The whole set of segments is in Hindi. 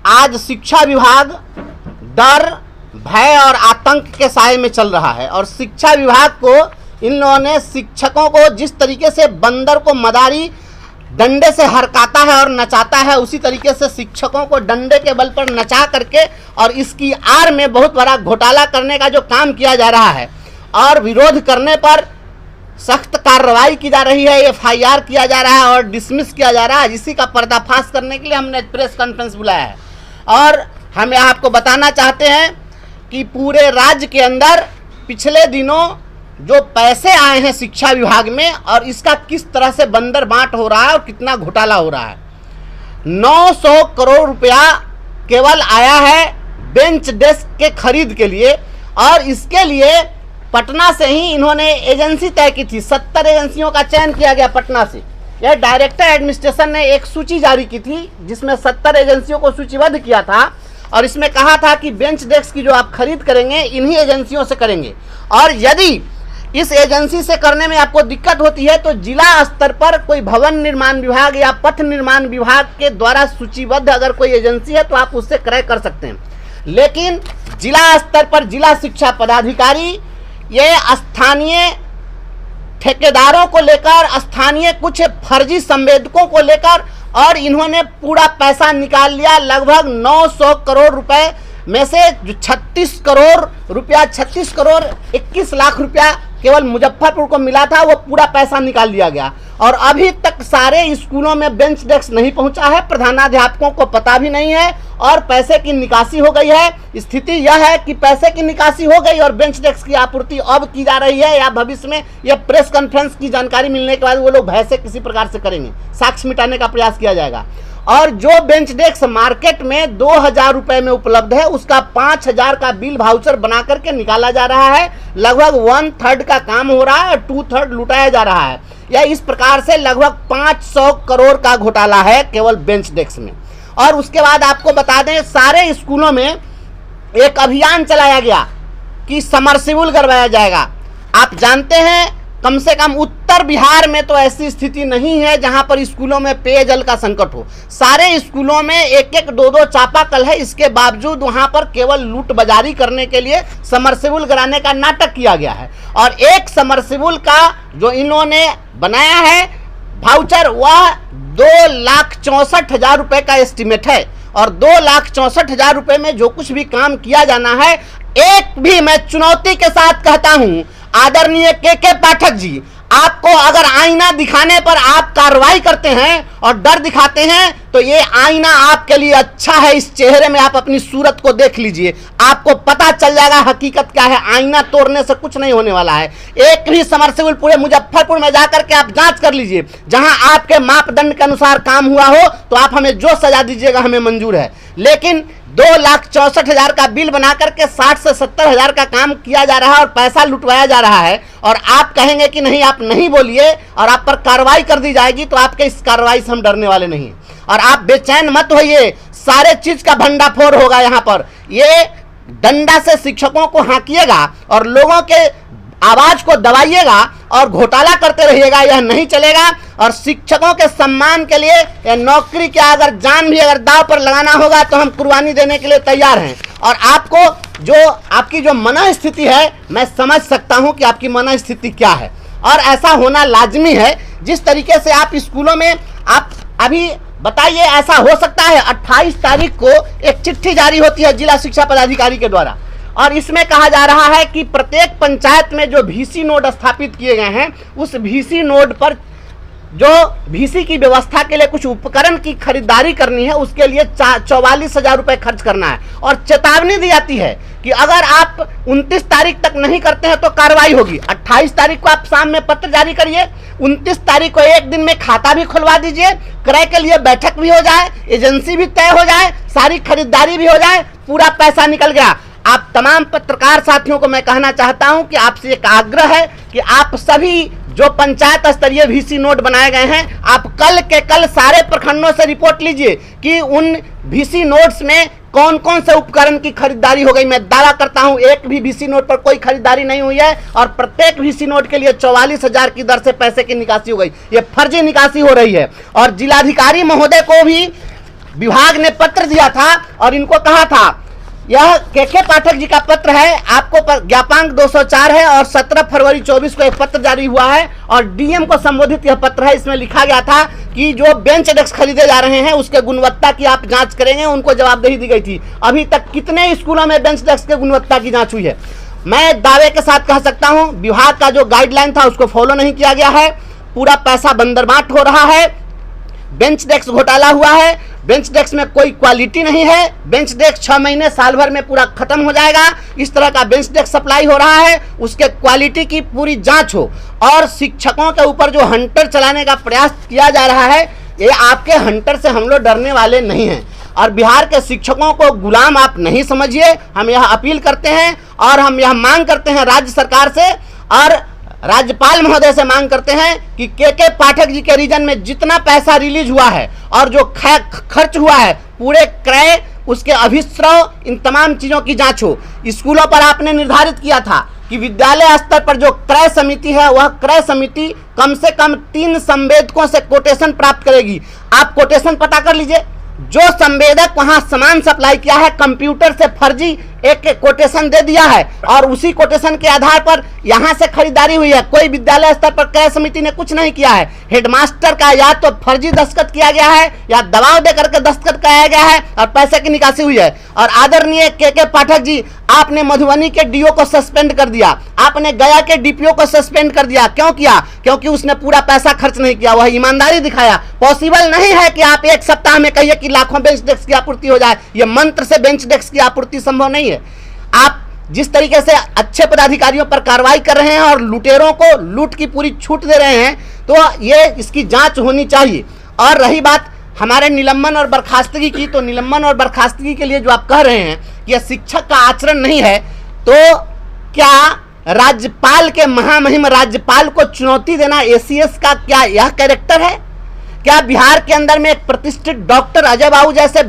आज शिक्षा विभाग डर, भय और आतंक के साए में चल रहा है। और शिक्षा विभाग को इन लोगों ने शिक्षकों को जिस तरीके से बंदर को मदारी डंडे से हरकाता है और नचाता है, उसी तरीके से शिक्षकों को डंडे के बल पर नचा करके और इसकी आड़ में बहुत बड़ा घोटाला करने का जो काम किया जा रहा है और विरोध करने पर सख्त कार्रवाई की जा रही है, FIR किया जा रहा है और डिसमिस किया जा रहा है। इसी का पर्दाफाश करने के लिए हमने प्रेस कॉन्फ्रेंस बुलाया है। और हम आपको बताना चाहते हैं कि पूरे राज्य के अंदर पिछले दिनों जो पैसे आए हैं शिक्षा विभाग में और इसका किस तरह से बंदर बांट हो रहा है और कितना घोटाला हो रहा है। 900 करोड़ रुपया केवल आया है बेंच डेस्क के खरीद के लिए और इसके लिए पटना से ही इन्होंने एजेंसी तय की थी। 70 एजेंसियों का चयन किया गया पटना से। यह डायरेक्टर एडमिनिस्ट्रेशन ने एक सूची जारी की थी जिसमें 70 एजेंसियों को सूचीबद्ध किया था और इसमें कहा था कि बेंच डेस्क की जो आप खरीद करेंगे इन्हीं एजेंसियों से करेंगे और यदि इस एजेंसी से करने में आपको दिक्कत होती है तो जिला स्तर पर कोई भवन निर्माण विभाग या पथ निर्माण विभाग के द्वारा सूचीबद्ध अगर कोई एजेंसी है तो आप उससे क्रय कर सकते हैं। लेकिन जिला स्तर पर जिला शिक्षा पदाधिकारी ये स्थानीय ठेकेदारों को लेकर, स्थानीय कुछ फर्जी संवेदकों को लेकर और इन्होंने पूरा पैसा निकाल लिया। लगभग 900 करोड़ रुपए में से जो 36 करोड़ रुपया 36 करोड़ 21 लाख रुपया केवल मुजफ्फरपुर को मिला था, वो पूरा पैसा निकाल लिया गया और अभी तक सारे स्कूलों में बेंच डेस्क नहीं पहुंचा है। प्रधानाध्यापकों को पता भी नहीं है और पैसे की निकासी हो गई है। स्थिति यह है कि पैसे की निकासी हो गई और बेंच डेस्क की आपूर्ति अब की जा रही है या भविष्य में यह प्रेस कॉन्फ्रेंस की जानकारी मिलने के बाद वो लोग भय से किसी प्रकार से करेंगे, साक्ष्य मिटाने का प्रयास किया जाएगा। और जो बेंच डेस्क मार्केट में 2000 रुपए में उपलब्ध है उसका 5000 का बिल वाउचर बना करके निकाला जा रहा है। लगभग 1/3 का काम हो रहा है और 2/3 लुटाया जा रहा है। या इस प्रकार से लगभग 500 करोड़ का घोटाला है केवल बेंच डेस्क में। और उसके बाद आपको बता दें सारे स्कूलों में एक अभियान चलाया गया कि समरसिबल करवाया जाएगा। आप जानते हैं कम से कम उत्तर बिहार में तो ऐसी स्थिति नहीं है जहां पर स्कूलों में पेयजल का संकट हो। सारे स्कूलों में एक एक दो दो चापाकल है, इसके बावजूद वहां पर केवल लूट बाजारी करने के लिए समरसिबल कराने का नाटक किया गया है। और एक समरसिबल का जो इन्होंने बनाया है वाउचर वह 2,64,000 रुपए का एस्टिमेट है और 2,64,000 रुपए में जो कुछ भी काम किया जाना है, एक भी मैं चुनौती के साथ कहता हूं आदरणीय के पाठक जी, आपको अगर आईना दिखाने पर आप कार्रवाई करते हैं और डर दिखाते हैं तो ये आईना आपके लिए अच्छा है। इस चेहरे में आप अपनी सूरत को देख लीजिए, आपको पता चल जाएगा हकीकत क्या है। आईना तोड़ने से कुछ नहीं होने वाला है। एक भी समरसिबल पूरे मुजफ्फरपुर में जाकर के आप जांच कर लीजिए, जहां आपके मापदंड के अनुसार काम हुआ हो तो आप हमें जो सजा दीजिएगा हमें मंजूर है। लेकिन 2,64,000 का बिल बनाकर के 60 से 70,000 का काम किया जा रहा है और पैसा लुटवाया जा रहा है और आप कहेंगे कि नहीं आप नहीं बोलिए और आप पर कार्रवाई कर दी जाएगी, तो आपके इस कार्रवाई से हम डरने वाले नहीं। और आप बेचैन मत होइए, सारे चीज का भंडाफोड़ होगा। यहाँ पर ये डंडा से शिक्षकों को हाँकिएगा और लोगों के आवाज को दबाइएगा और घोटाला करते रहिएगा, यह नहीं चलेगा। और शिक्षकों के सम्मान के लिए या नौकरी के अगर जान भी अगर दांव पर लगाना होगा तो हम कुर्बानी देने के लिए तैयार हैं। और आपको जो आपकी जो मनस्थिति है, मैं समझ सकता हूं कि आपकी मनस्थिति क्या है और ऐसा होना लाजमी है। जिस तरीके से आप स्कूलों में आप अभी बताइए, ऐसा हो सकता है 28 तारीख को एक चिट्ठी जारी होती है जिला शिक्षा पदाधिकारी के द्वारा और इसमें कहा जा रहा है कि प्रत्येक पंचायत में जो VC नोड स्थापित किए गए हैं उस VC नोड पर जो VC की व्यवस्था के लिए कुछ उपकरण की खरीदारी करनी है, उसके लिए 44,000 रुपए खर्च करना है। और चेतावनी दी जाती है कि अगर आप 29 तारीख तक नहीं करते हैं तो कार्रवाई होगी। 28 तारीख को आप शाम में पत्र जारी करिए, 29 तारीख को एक दिन में खाता भी खुलवा दीजिए, क्रय के लिए बैठक भी हो जाए, एजेंसी भी तय हो जाए, सारी खरीदारी भी हो जाए, पूरा पैसा निकल गया। आप तमाम पत्रकार साथियों को मैं कहना चाहता हूं कि आपसे एक आग्रह है कि आप सभी जो पंचायत स्तरीय VC नोट बनाए गए हैं, आप कल के कल सारे प्रखंडों से रिपोर्ट लीजिए कि उन VC नोट्स में कौन कौन से उपकरण की खरीदारी हो गई। मैं दावा करता हूं एक भी VC नोट पर कोई खरीदारी नहीं हुई है और प्रत्येक VC नोट के लिए 44,000 की दर से पैसे की निकासी हो गई। ये फर्जी निकासी हो रही है। और जिलाधिकारी महोदय को भी विभाग ने पत्र दिया था और इनको कहा था, यह के पाठक जी का पत्र है, आपको ज्ञापांक 204 है और 17 फरवरी 24 को एक पत्र जारी हुआ है और डीएम को संबोधित यह पत्र है। इसमें लिखा गया था कि जो बेंच डेस्क खरीदे जा रहे हैं उसके गुणवत्ता की आप जांच करेंगे, उनको जवाबदेही दी गई थी। अभी तक कितने स्कूलों में बेंच डेस्क के गुणवत्ता की जांच हुई है? मैं दावे के साथ कह सकता हूं विभाग का जो गाइडलाइन था उसको फॉलो नहीं किया गया है, पूरा पैसा बंदरबाट हो रहा है, बेंच डेस्क घोटाला हुआ है, बेंच डेस्क में कोई क्वालिटी नहीं है, बेंच डेस्क 6 महीने साल भर में पूरा खत्म हो जाएगा, इस तरह का बेंच डेस्क सप्लाई हो रहा है, उसके क्वालिटी की पूरी जांच हो। और शिक्षकों के ऊपर जो हंटर चलाने का प्रयास किया जा रहा है, ये आपके हंटर से हम लोग डरने वाले नहीं हैं और बिहार के शिक्षकों को गुलाम आप नहीं समझिए। हम यह अपील करते हैं और हम यह मांग करते हैं राज्य सरकार से और राज्यपाल महोदय से मांग करते हैं कि के पाठक जी के रीजन में जितना पैसा रिलीज हुआ है और जो खर्च हुआ है पूरे क्रय, उसके अभिस्रव, इन तमाम चीज़ों की जांच हो। स्कूलों पर आपने निर्धारित किया था कि विद्यालय स्तर पर जो क्रय समिति है वह क्रय समिति कम से कम 3 संवेदकों से कोटेशन प्राप्त करेगी। आप कोटेशन पता कर लीजिए, जो संवेदक वहां सामान सप्लाई किया है कंप्यूटर से फर्जी एक कोटेशन दे दिया है और उसी कोटेशन के आधार पर यहां से खरीदारी हुई है। कोई विद्यालय स्तर पर क्रय समिति ने कुछ नहीं किया है। हेडमास्टर का या तो फर्जी दस्तखत किया गया है या दबाव देकर के दस्तखत कराया गया है और पैसे की निकासी हुई है। और आदरणीय के पाठक जी, आपने मधुबनी के डीओ को सस्पेंड कर दिया, आपने गया के डीपीओ को सस्पेंड कर दिया। क्यों किया? क्योंकि उसने पूरा पैसा खर्च नहीं किया, वह ईमानदारी दिखाया। पॉसिबल नहीं है कि आप एक सप्ताह में कहिए कि लाखों बेंच डेस्क की आपूर्ति हो जाए, यह मंत्र से बेंच डेस्क की आपूर्ति संभव नहीं है। आप जिस तरीके से अच्छे पदाधिकारियों पर कार्रवाई कर रहे हैं और लुटेरों को लूट की पूरी छूट दे रहे हैं, तो ये इसकी जांच होनी चाहिए। और रही बात हमारे निलंबन और बर्खास्तगी की, तो निलंबन और बर्खास्तगी के लिए जो आप कह रहे हैं कि यह शिक्षक का आचरण नहीं है, तो क्या राज्यपाल के महामहिम राज्यपाल को चुनौती देना एसीएस का क्या यह कैरेक्टर है? क्या बिहार के अंदर में एक प्रतिष्ठित डॉक्टर अजय बाबू जैसे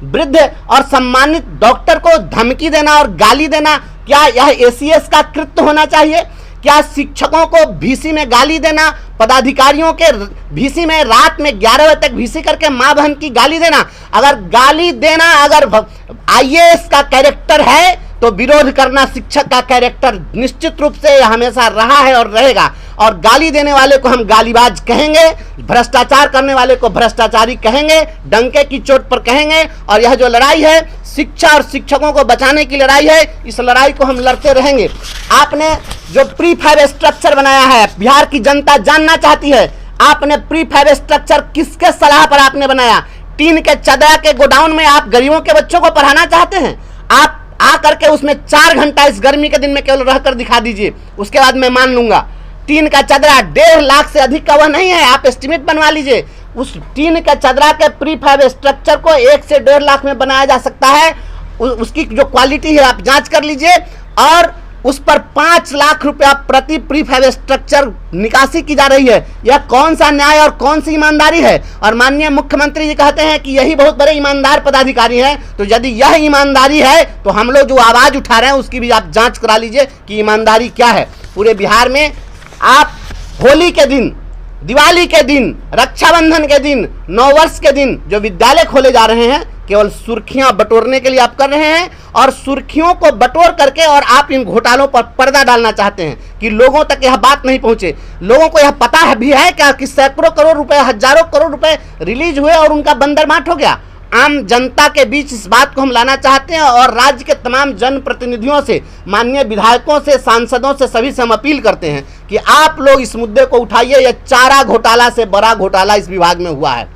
वृद्ध और सम्मानित डॉक्टर को धमकी देना और गाली देना, क्या यह एसीएस का कृत्य होना चाहिए? क्या शिक्षकों को भीसी में गाली देना, पदाधिकारियों के भीसी में रात में 11 बजे तक भीसी करके मां बहन की गाली देना, अगर गाली देना अगर आईएएस का कैरेक्टर है तो विरोध करना शिक्षक का कैरेक्टर निश्चित रूप से हमेशा रहा है और रहेगा। और गाली देने वाले को हम गालीबाज कहेंगे, भ्रष्टाचार करने वाले को भ्रष्टाचारी कहेंगे, डंके की चोट पर कहेंगे। और यह जो लड़ाई है शिक्षा और शिक्षकों को बचाने की लड़ाई है, इस लड़ाई को हम लड़ते रहेंगे। आपने जो प्रीफैब स्ट्रक्चर बनाया है, बिहार की जनता जानना चाहती है, आपने प्रीफैब स्ट्रक्चर किसके सलाह पर आपने बनाया? टीन के चदरा के गोडाउन में आप गरीबों के बच्चों को पढ़ाना चाहते हैं? आप आकर के उसमें 4 घंटा इस गर्मी के दिन में केवल रहकर दिखा दीजिए, उसके बाद मैं मान लूंगा। टीन का चदरा 1.5 लाख से अधिक का वह नहीं है, आप एस्टिमेट बनवा लीजिए। उस टीन का चदरा के प्रीफैब स्ट्रक्चर को 1 से 1.5 लाख में बनाया जा सकता है। उसकी जो क्वालिटी है आप जांच कर लीजिए और उस पर 5 लाख रुपया प्रति प्रीफैब स्ट्रक्चर निकासी की जा रही है। यह कौन सा न्याय और कौन सी ईमानदारी है? और माननीय मुख्यमंत्री जी कहते हैं कि यही बहुत बड़े ईमानदार पदाधिकारी हैं। तो यदि यह ईमानदारी है तो हम लोग जो आवाज उठा रहे हैं उसकी भी आप जांच करा लीजिए कि ईमानदारी क्या है। पूरे बिहार में आप होली के दिन, दिवाली के दिन, रक्षाबंधन के दिन, नववर्ष के दिन जो विद्यालय खोले जा रहे हैं केवल सुर्खियां बटोरने के लिए आप कर रहे हैं और सुर्खियों को बटोर करके और आप इन घोटालों पर पर्दा डालना चाहते हैं कि लोगों तक यह बात नहीं पहुंचे। लोगों को यह पता है भी है क्या कि सैकड़ों करोड़ रुपए, हजारों करोड़ रुपए रिलीज हुए और उनका बंदरबाट हो गया। आम जनता के बीच इस बात को हम लाना चाहते हैं और राज्य के तमाम जनप्रतिनिधियों से, माननीय विधायकों से, सांसदों से, सभी से हम अपील करते हैं कि आप लोग इस मुद्दे को उठाइए। यह चारा घोटाला से बड़ा घोटाला इस विभाग में हुआ है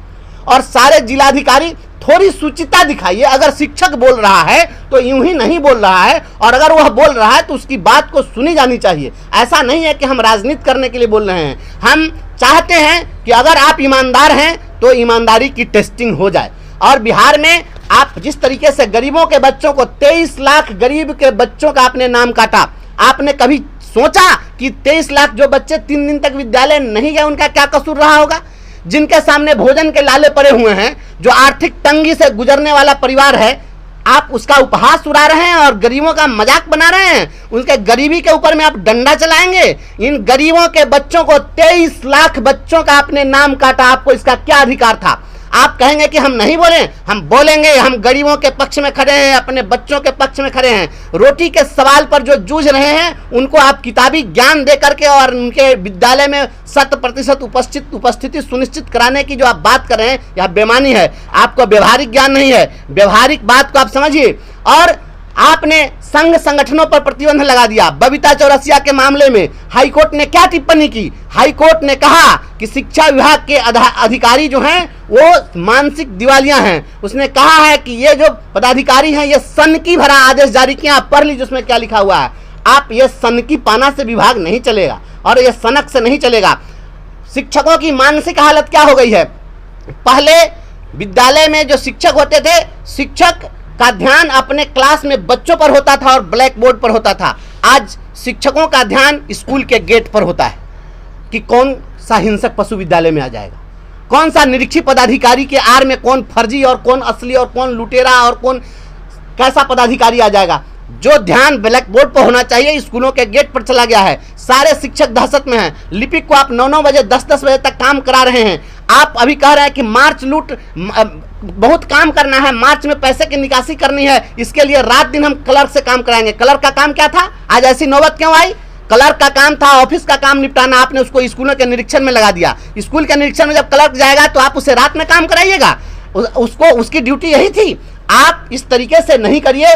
और सारे जिलाधिकारी थोड़ी सुचिता दिखाइए। अगर शिक्षक बोल रहा है तो यूं ही नहीं बोल रहा है और अगर वह बोल रहा है तो उसकी बात को सुनी जानी चाहिए। ऐसा नहीं है कि हम राजनीति करने के लिए बोल रहे हैं। हम चाहते हैं कि अगर आप ईमानदार हैं तो ईमानदारी की टेस्टिंग हो जाए। और बिहार में आप जिस तरीके से गरीबों के बच्चों को 23 लाख गरीब के बच्चों का आपने नाम काटा, आपने कभी सोचा कि 23 लाख जो बच्चे 3 दिन तक विद्यालय नहीं गए उनका क्या कसूर रहा होगा? जिनके सामने भोजन के लाले पड़े हुए हैं, जो आर्थिक तंगी से गुजरने वाला परिवार है, आप उसका उपहास उड़ा रहे हैं और गरीबों का मजाक बना रहे हैं। उनके गरीबी के ऊपर में आप डंडा चलाएंगे। इन गरीबों के बच्चों को 23 लाख बच्चों का आपने नाम काटा, आपको इसका क्या अधिकार था? आप कहेंगे कि हम नहीं बोले, हम बोलेंगे। हम गरीबों के पक्ष में खड़े हैं, अपने बच्चों के पक्ष में खड़े हैं। रोटी के सवाल पर जो जूझ रहे हैं उनको आप किताबी ज्ञान दे करके और उनके विद्यालय में 100% उपस्थिति सुनिश्चित कराने की जो आप बात कर रहे हैं, यह बेईमानी है। आपको व्यवहारिक ज्ञान नहीं है, व्यवहारिक बात को आप समझिए। और आपने संघ संगठनों पर प्रतिबंध लगा दिया। बबीता चौरसिया के मामले में हाईकोर्ट ने क्या टिप्पणी की? हाईकोर्ट ने कहा कि शिक्षा विभाग के अधिकारी जो हैं वो मानसिक दिवालिया हैं। उसने कहा है कि ये जो पदाधिकारी हैं ये सनकी भरा आदेश जारी किया। आप पढ़ लीजिए उसमें क्या लिखा हुआ है। आप ये सनकी पाना से विभाग नहीं चलेगा और ये सनक से नहीं चलेगा। शिक्षकों की मानसिक हालत क्या हो गई है? पहले विद्यालय में जो शिक्षक होते थे, शिक्षक का ध्यान अपने क्लास में बच्चों पर होता था और ब्लैक बोर्ड पर होता था। आज शिक्षकों का ध्यान स्कूल के गेट पर होता है कि कौन सा हिंसक पशु विद्यालय में आ जाएगा, कौन सा निरीक्षी पदाधिकारी के आड़ में कौन फर्जी और कौन असली और कौन लुटेरा और कौन कैसा पदाधिकारी आ जाएगा। जो ध्यान ब्लैक बोर्ड पर होना चाहिए स्कूलों के गेट पर चला गया है। सारे शिक्षक दहशत में हैं। लिपिक को आप 9-9 बजे 10-10 बजे तक काम करा रहे हैं। आप अभी कह रहे हैं कि मार्च लूट बहुत काम करना है, मार्च में पैसे की निकासी करनी है, इसके लिए रात दिन हम क्लर्क से काम कराएंगे। क्लर्क का काम क्या था? आज ऐसी नौबत क्यों आई? क्लर्क का काम था ऑफिस का काम निपटाना, आपने उसको स्कूलों के निरीक्षण में लगा दिया। स्कूल के निरीक्षण में जब क्लर्क जाएगा तो आप उसे रात में काम कराइएगा, उसको उसकी ड्यूटी यही थी। आप इस तरीके से नहीं करिए।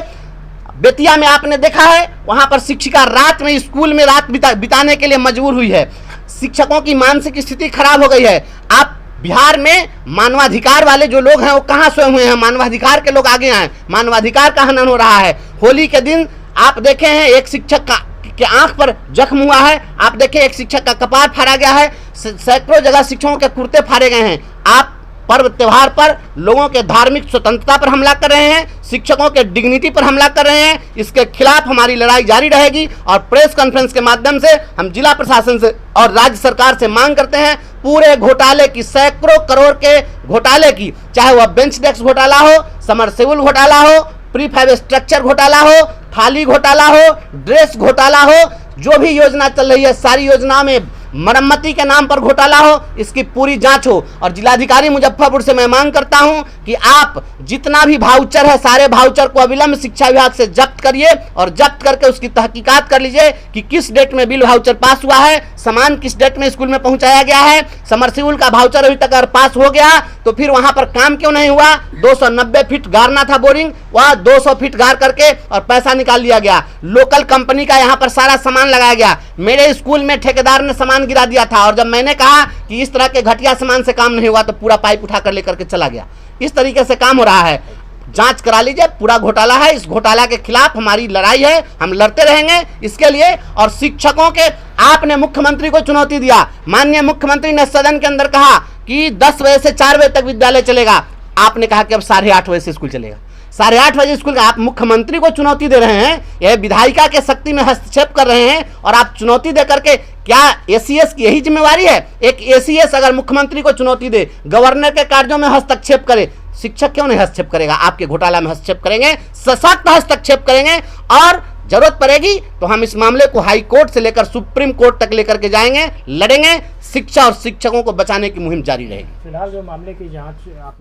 बेतिया में आपने देखा है, वहां पर शिक्षिका रात में स्कूल में रात बिताने के लिए मजबूर हुई है। शिक्षकों की मानसिक स्थिति खराब हो गई है। आप बिहार में मानवाधिकार वाले जो लोग हैं वो कहाँ सोए हुए हैं? मानवाधिकार के लोग आगे आए। मानवाधिकार का हनन हो रहा है। होली के दिन आप देखे हैं एक शिक्षक के आंख पर जख्म हुआ है। आप देखें एक शिक्षक का कपार फाड़ा गया है। सैकड़ों जगह शिक्षकों के कुर्ते फाड़े गए हैं। आप पर्व त्योहार पर लोगों के धार्मिक स्वतंत्रता पर हमला कर रहे हैं, शिक्षकों के डिग्निटी पर हमला कर रहे हैं। इसके खिलाफ हमारी लड़ाई जारी रहेगी और प्रेस कॉन्फ्रेंस के माध्यम से हम जिला प्रशासन से और राज्य सरकार से मांग करते हैं पूरे घोटाले की, सैकड़ों करोड़ के घोटाले की, चाहे वह बेंच डेस्क घोटाला हो, समरसेबुल घोटाला हो, प्रीफैब स्ट्रक्चर घोटाला हो, थाली घोटाला हो, ड्रेस घोटाला हो, जो भी योजना चल रही है सारी योजना में मरम्मती के नाम पर घोटाला हो, इसकी पूरी जांच हो। और जिलाधिकारी मुजफ्फरपुर से मैं मांग करता हूं कि आप जितना भी भाउचर है सारे भाउचर को अविलंब शिक्षा विभाग से जब्त करिए और जब्त करके उसकी तहकीकात कर लीजिए कि किस डेट में बिल भाउचर पास हुआ है, सामान किस डेट में स्कूल में पहुंचाया गया है। समरसेबुल का भाउचर अभी तक अगर पास हो गया तो फिर वहां पर काम क्यों नहीं हुआ? 290 फीट गारना था बोरिंग, वह 200 फीट गार करके और पैसा निकाल लिया गया। लोकल कंपनी का यहाँ पर सारा सामान लगाया गया। मेरे स्कूल में ठेकेदार ने सामान गिरा दिया था और जब मैंने कहा कि इस तरह के घटिया सामान से काम नहीं हुआ तो पूरा पाइप उठाकर लेकर के चला गया। इस तरीके से काम हो रहा है। जांच करा लीजिए, पूरा घोटाला है। इस घोटाला के खिलाफ हमारी लड़ाई है, हम लड़ते रहेंगे इसके लिए। और शिक्षकों के आपने मुख्यमंत्री को चुनौती दिया। माननीय मुख्यमंत्री ने सदन के अंदर कहा कि 10 बजे से 4 बजे तक विद्यालय चलेगा। आपने कहा कि अब 8:30 बजे से स्कूल चलेगा। 8:30 बजे स्कूल का आप मुख्यमंत्री को चुनौती दे रहे हैं, यह विधायिका के शक्ति में हस्तक्षेप कर रहे हैं और आप चुनौती दे करके, क्या एसीएस की यही जिम्मेवारी है? एक एसीएस अगर मुख्यमंत्री को चुनौती दे, गवर्नर के कार्यों में हस्तक्षेप करे, शिक्षक क्यों नहीं हस्तक्षेप करेगा? आपके घोटाला में हस्तक्षेप करेंगे, सशक्त हस्तक्षेप करेंगे और जरूरत पड़ेगी तो हम इस मामले को हाई कोर्ट से लेकर सुप्रीम कोर्ट तक लेकर के जाएंगे, लड़ेंगे। शिक्षा और शिक्षकों को बचाने की मुहिम जारी रहेगी। फिलहाल जो मामले की जांच